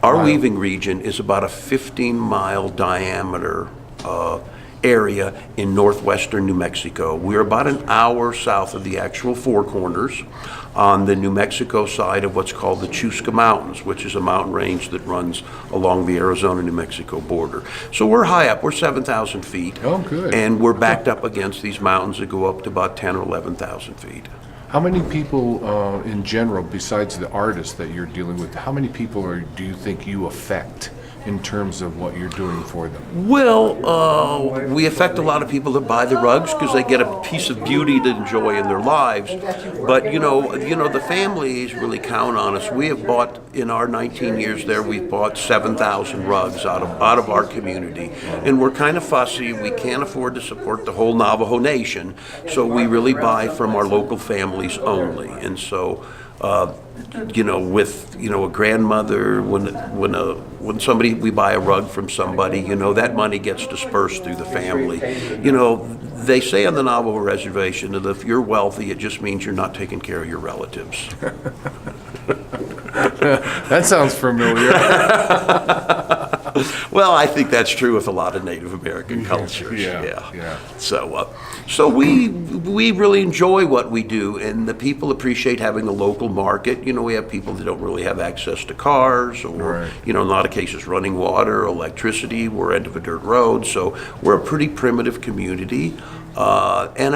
Our weaving region is about a 15-mile diameter area in northwestern New Mexico. We're about an hour south of the actual Four Corners on the New Mexico side of what's called the Chusca Mountains, which is a mountain range that runs along the Arizona-New Mexico border. So we're high up, we're 7,000 feet. Oh, good. And we're backed up against these mountains that go up to about 10 or 11,000 feet. How many people in general, besides the artists that you're dealing with, how many people do you think you affect in terms of what you're doing for them? Well, we affect a lot of people that buy the rugs because they get a piece of beauty to enjoy in their lives. But you know, the families really count on us. We have bought, in our 19 years there, we've bought 7,000 rugs out of our community, and we're kind of fussy. We can't afford to support the whole Navajo Nation, so we really buy from our local families only. And so, with a grandmother, when somebody, we buy a rug from somebody, that money gets dispersed through the family. They say on the Navajo reservation that if you're wealthy, it just means you're not taking care of your relatives. That sounds familiar. Well, I think that's true with a lot of Native American cultures. Yeah. So we really enjoy what we do, and the people appreciate having a local market. We have people that don't really have access to cars, or in a lot of cases running water, electricity. We're end of a dirt road, so we're a pretty primitive community. And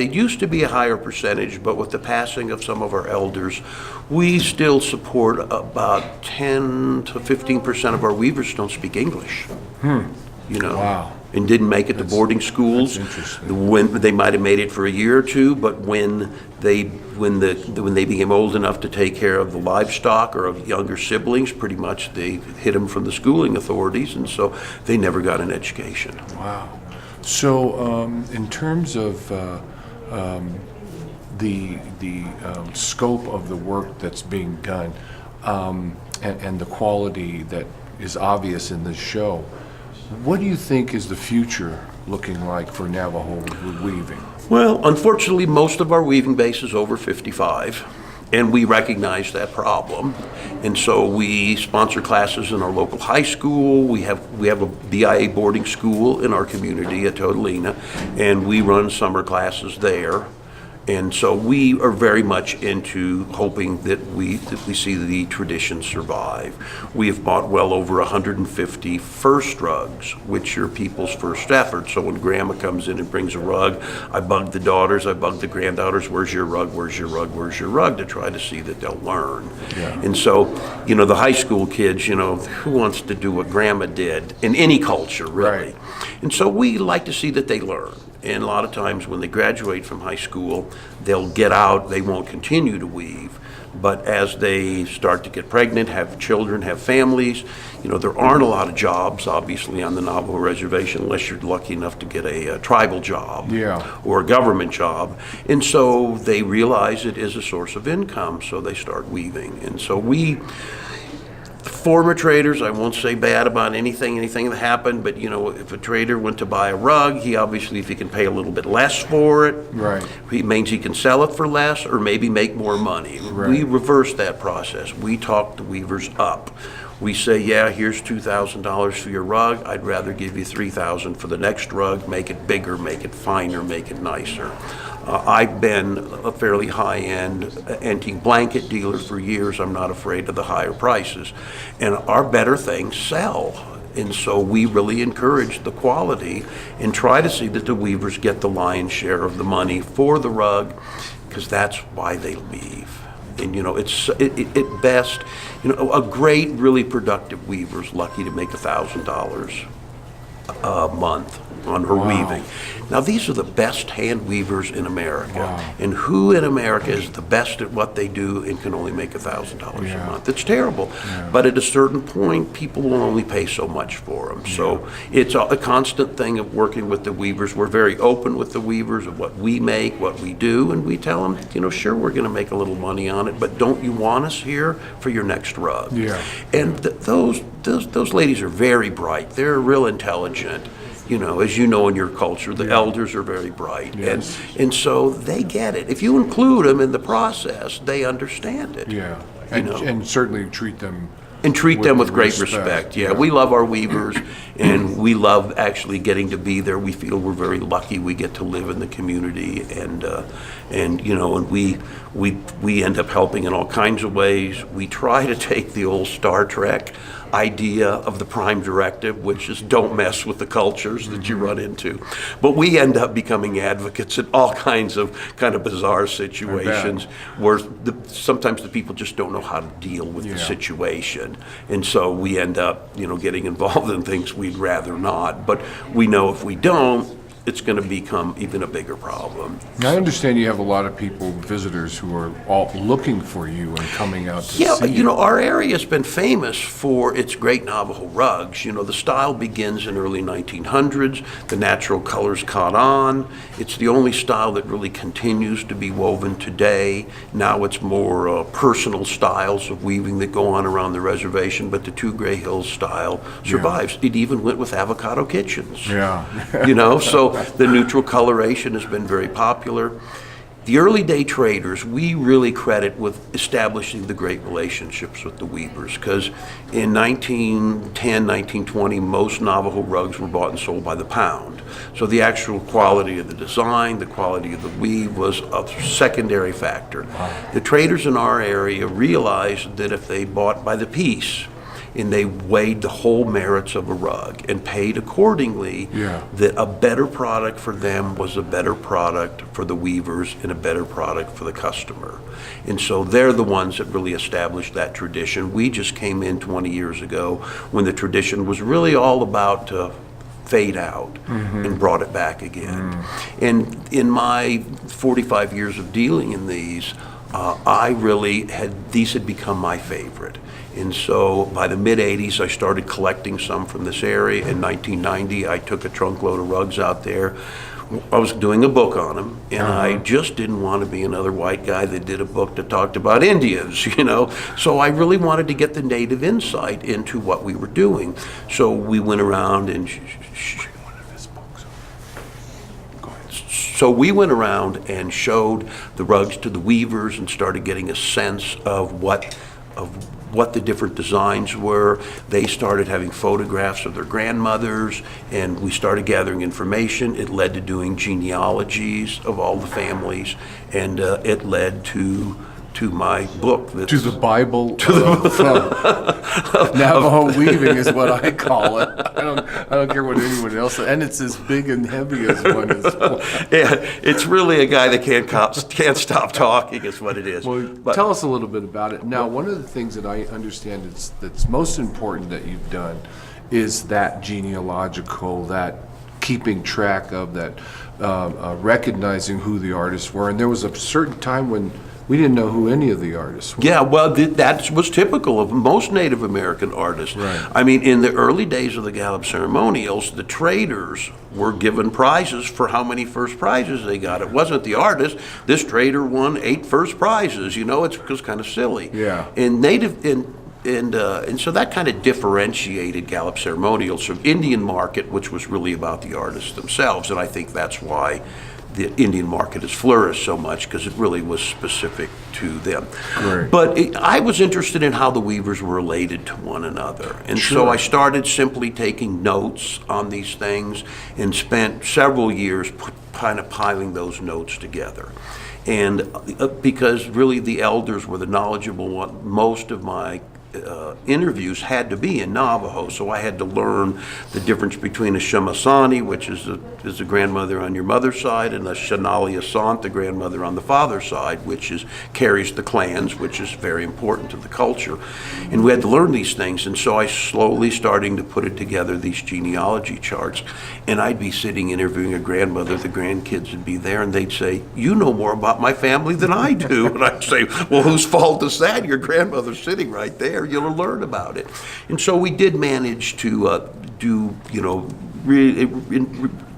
it used to be a higher percentage, but with the passing of some of our elders, we still support about 10 to 15% of our weavers don't speak English. Wow. And didn't make it to boarding schools. That's interesting. When they might have made it for a year or two, but when they became old enough to take care of the livestock or of younger siblings, pretty much they hid them from the schooling authorities, and so they never got an education. Wow. So, in terms of the scope of the work that's being done, and the quality that is obvious in this show, what do you think is the future looking like for Navajo weaving? Well, unfortunately, most of our weaving base is over 55. And we recognize that problem, and so we sponsor classes in our local high school. We have a BIA boarding school in our community at Toadlena, and we run summer classes there. And so we are very much into hoping that we see the tradition survive. We have bought well over 150 first rugs, which are people's first effort. So when grandma comes in and brings a rug, I bug the daughters, I bug the granddaughters, where's your rug, where's your rug, where's your rug, to try to see that they'll learn. Yeah. And so, the high school kids, who wants to do what grandma did in any culture, really? Right. And so we like to see that they learn. And a lot of times when they graduate from high school, they'll get out, they won't continue to weave. But as they start to get pregnant, have children, have families, there aren't a lot of jobs, obviously, on the Navajo reservation, unless you're lucky enough to get a tribal job or a government job. And so they realize it is a source of income, so they start weaving. And so former traders, I won't say bad about anything that happened, but if a trader went to buy a rug, he obviously, if he can pay a little bit less for it, it means he can sell it for less or maybe make more money. Right. We reverse that process. We talk the weavers up. We say, yeah, here's $2,000 for your rug. I'd rather give you $3,000 for the next rug. Make it bigger, make it finer, make it nicer. I've been a fairly high-end antique blanket dealer for years. I'm not afraid of the higher prices. And our better things sell. And so we really encourage the quality and try to see that the weavers get the lion's share of the money for the rug, because that's why they weave. And it's at best, a great, really productive weaver's lucky to make $1,000 a month on her weaving. Now, these are the best hand weavers in America. Wow. And who in America is the best at what they do and can only make $1,000 a month? It's terrible. But at a certain point, people will only pay so much for them. So it's a constant thing of working with the weavers. We're very open with the weavers of what we make, what we do, and we tell them, sure, we're going to make a little money on it, but don't you want us here for your next rug? Yeah. And those ladies are very bright. They're real intelligent. As you know in your culture, the elders are very bright. Yes. And so they get it. If you include them in the process, they understand it. Yeah. And certainly treat them And treat them with great respect. respect. Yeah, we love our weavers, and we love actually getting to be there. We feel we're very lucky we get to live in the community, and we end up helping in all kinds of ways. We try to take the old Star Trek idea of the prime directive, which is don't mess with the cultures that you run into. But we end up becoming advocates in all kinds of kind of bizarre situations where sometimes the people just don't know how to deal with the situation. And so we end up, getting involved in things we'd rather not. But we know if we don't, it's going to become even a bigger problem. Now, I understand you have a lot of people, visitors, who are all looking for you and coming out to see Yeah, our area has been famous for its great Navajo rugs. The style begins in early 1900s. The natural colors caught on. It's the only style that really continues to be woven today. Now it's more personal styles of weaving that go on around the reservation, but the Two Gray Hills style survives. It even went with avocado kitchens. So the neutral coloration has been very popular. The early day traders, we really credit with establishing the great relationships with the weavers, because in 1910, 1920, most Navajo rugs were bought and sold by the pound. So the actual quality of the design, the quality of the weave was a secondary factor. The traders in our area realized that if they bought by the piece, and they weighed the whole merits of a rug and paid accordingly, that a better product for them was a better product for the weavers and a better product for the customer. And so they're the ones that really established that tradition. We just came in 20 years ago when the tradition was really all about to fade out and brought it back again. And in my 45 years of dealing in these, these had become my favorite. And so by the mid-'80s, I started collecting some from this area. In 1990, I took a trunk load of rugs out there. I was doing a book on them, and I just didn't want to be another white guy that did a book that talked about Indians, So I really wanted to get the native insight into what we were doing. So we went around and showed the rugs to the weavers and started getting a sense of what the different designs were. They started having photographs of their grandmothers, and we started gathering information. It led to doing genealogies of all the families, and it led to my book. To the Bible of Navajo weaving is what I call it. I don't care what anyone else says. And it's as big and heavy as one is. Yeah, it's really a guy that can't stop talking is what it is. Well, tell us a little bit about it. Now, one of the things that I understand that's most important that you've done is that genealogical, that keeping track of that, recognizing who the artists were. And there was a certain time when we didn't know who any of the artists were. Yeah, well, that was typical of most Native American artists. Right. I mean, in the early days of the Gallup ceremonials, the traders were given prizes for how many first prizes they got. It wasn't the artist. This trader won 8 first prizes. It was kind of silly. Yeah. And so that kind of differentiated Gallup ceremonials from Indian market, which was really about the artists themselves. And I think that's why the Indian market has flourished so much, because it really was specific to them. Right. But I was interested in how the weavers were related to one another. And so I started simply taking notes on these things and spent several years kind of piling those notes together. And because really the elders were the knowledgeable one, most of my interviews had to be in Navajo, so I had to learn the difference between a Shamasani, which is the grandmother on your mother's side, and a Shanali Asant, the grandmother on the father's side, which carries the clans, which is very important to the culture. And we had to learn these things, and so I slowly starting to put it together, these genealogy charts. And I'd be sitting interviewing a grandmother, the grandkids would be there, and they'd say, "You know more about my family than I do." And I'd say, "Well, whose fault is that? Your grandmother's sitting right there. You'll learn about it." And so we did manage to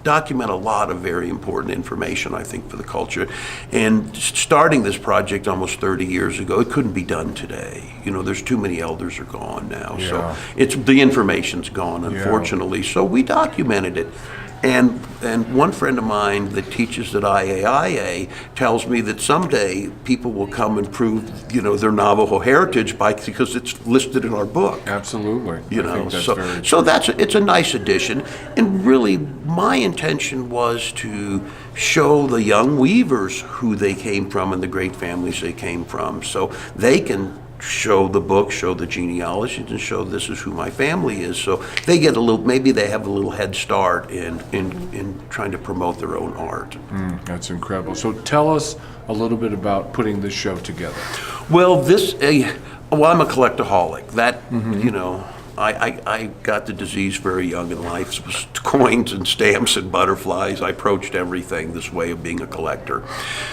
document a lot of very important information, I think, for the culture. And starting this project almost 30 years ago, it couldn't be done today. There's too many elders are gone now. Yeah. So the information's gone, unfortunately. So we documented it. And one friend of mine that teaches at IAIA tells me that someday people will come and prove, their Navajo heritage because it's listed in our book. Absolutely. You I know, think that's so very so true. it's a nice addition. And really, my intention was to show the young weavers who they came from and the great families they came from, so they can show the book, show the genealogy, and show this is who my family is. So they get maybe they have a little head start in trying to promote their own art. That's incredible. So tell us a little bit about putting this show together. Well, I'm a collectaholic. That, I got the disease very young in life. It was coins and stamps and butterflies. I approached everything this way of being a collector.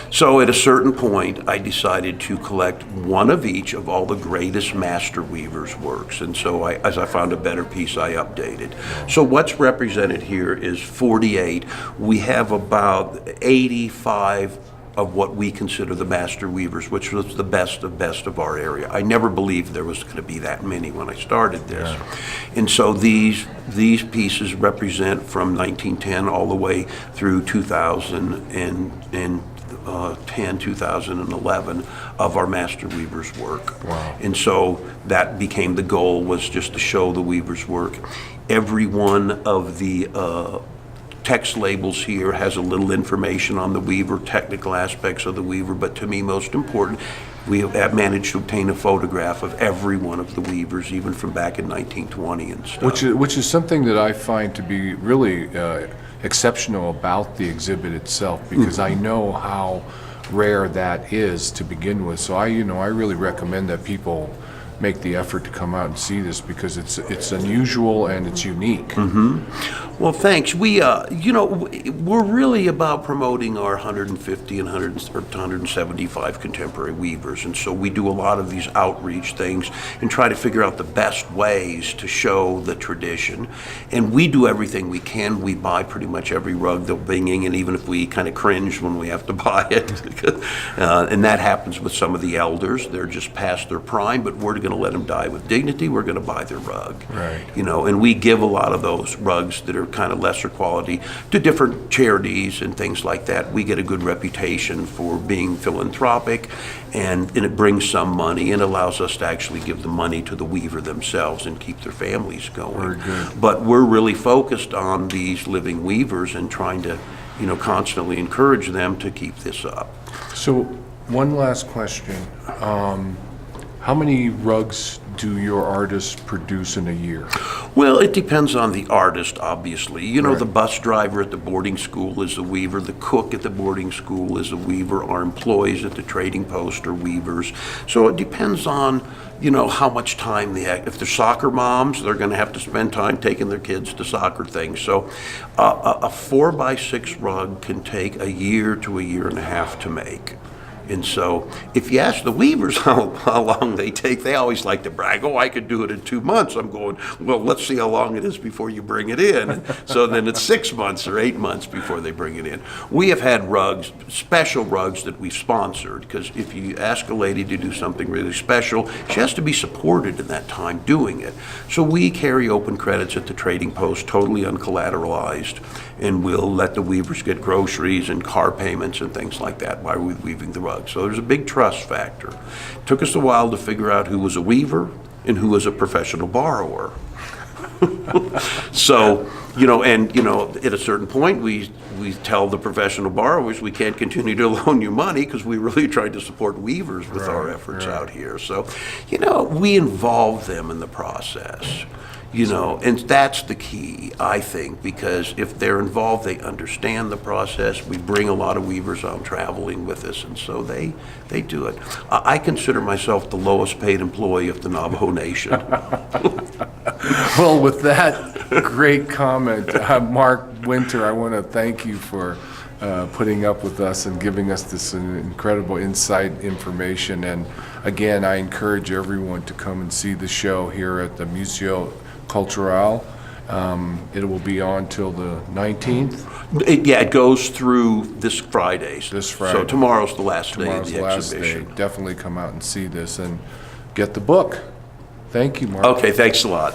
So at a certain point, I decided to collect one of each of all the greatest master weavers' works. And so as I found a better piece, I updated. So what's represented here is 48. We have about 85 of what we consider the master weavers, which was the best of our area. I never believed there was going to be that many when I started this. And so these pieces represent from 1910 all the way through 2010, 2011 of our master weavers' work. Wow. And so that became the goal, was just to show the weavers' work. Every one of the text labels here has a little information on the weaver, technical aspects of the weaver, but to me most important, we have managed to obtain a photograph of every one of the weavers, even from back in 1920 and stuff. Which is something that I find to be really exceptional about the exhibit itself, because I know how rare that is to begin with. So I really recommend that people make the effort to come out and see this, because it's unusual and it's unique. Well, thanks. We're really about promoting our 150 and 175 contemporary weavers, and so we do a lot of these outreach things and try to figure out the best ways to show the tradition. And we do everything we can. We buy pretty much every rug they'll bring in, and even if we kind of cringe when we have to buy it, and that happens with some of the elders. They're just past their prime, but we're going to let them die with dignity. We're going to buy their rug. Right. And we give a lot of those rugs that are kind of lesser quality to different charities and things like that. We get a good reputation for being philanthropic, and it brings some money and allows us to actually give the money to the weaver themselves and keep their families going. Very good. But we're really focused on these living weavers and trying to, constantly encourage them to keep this up. So one last question. How many rugs do your artists produce in a year? Well, it depends on the artist, obviously. Right. The bus driver at the boarding school is a weaver. The cook at the boarding school is a weaver. Our employees at the trading post are weavers. So it depends on, how much time they have. If they're soccer moms, they're going to have to spend time taking their kids to soccer things. So a 4x6 rug can take a year to a year and a half to make. And so if you ask the weavers how long they take, they always like to brag, I could do it in 2 months. I'm going, well, let's see how long it is before you bring it in. So then it's 6 months or 8 months before they bring it in. We have had rugs, special rugs that we've sponsored, because if you ask a lady to do something really special, she has to be supported in that time doing it. So we carry open credits at the trading post, totally uncollateralized, and we'll let the weavers get groceries and car payments and things like that while we're weaving the rug. So there's a big trust factor. It took us a while to figure out who was a weaver and who was a professional borrower. So, at a certain point, we tell the professional borrowers we can't continue to loan you money, because we really tried to support weavers with our efforts out here. So, we involve them in the process. And that's the key, I think, because if they're involved, they understand the process. We bring a lot of weavers on traveling with us, and so they do it. I consider myself the lowest paid employee of the Navajo Nation. Well, with that great comment, Mark Winter, I want to thank you for putting up with us and giving us this incredible insight information. And again, I encourage everyone to come and see the show here at the Museo Cultural. It will be on till the 19th. It goes through this Friday. This Friday. So tomorrow's the last day of Tomorrow's the the last exhibition. day. Definitely come out and see this and get the book. Thank you, Mark. Okay, thanks a lot.